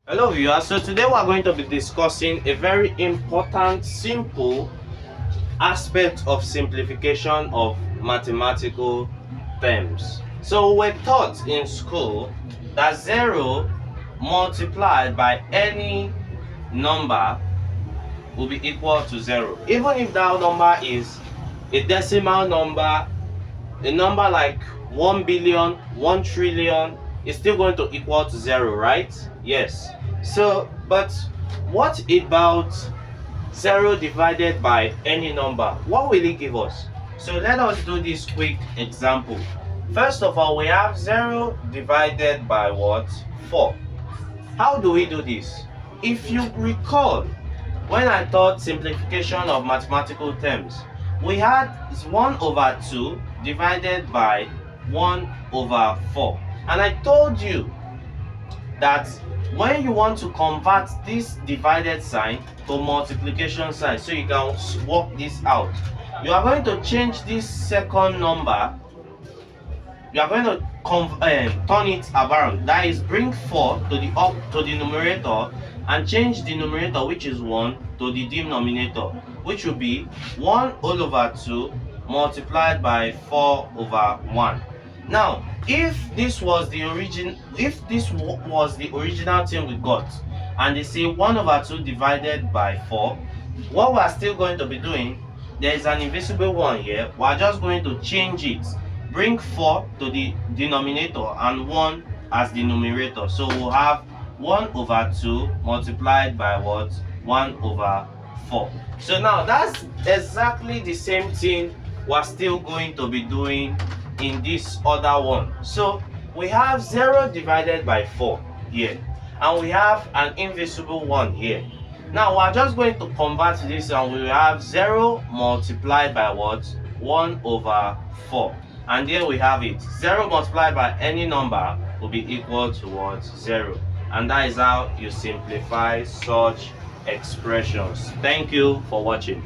Hello viewers, so today we are going to be discussing a very important, simple aspect of simplification of mathematical terms. So we're taught in school that 0 multiplied by any number will be equal to 0. Even if that number is a decimal number, a number like 1 billion, 1 trillion, is still going to equal to 0, right? Yes. So, but what about 0 divided by any number? What will it give us? So let us do this quick example. First of all, we have 0 divided by what? 4. How do we do this? If you recall, when I taught simplification of mathematical terms, we had 1 over 2 divided by 1 over 4. And I told you that when you want to convert this divided sign to multiplication sign, so you can work this out, you are going to change this second number, you are going to turn it around, that is bring 4 to the numerator and change the numerator, which is 1, to the denominator, which will be 1 all over 2 multiplied by 4 over 1. Now, if this was the original thing we got, and they say 1 over 2 divided by 4, what we are still going to be doing, there is an invisible one here, we are just going to change it, bring 4 to the denominator and 1 as the numerator. So we'll have 1 over 2 multiplied by what? 1 over 4. So now that's exactly the same thing we're still going to be doing in this other one. So we have 0 divided by 4 here, and we have an invisible one here. Now we're just going to convert this, and we will have 0 multiplied by what? 1 over 4. And there we have it. 0 multiplied by any number will be equal to what? 0. And that is how you simplify such expressions. Thank you for watching.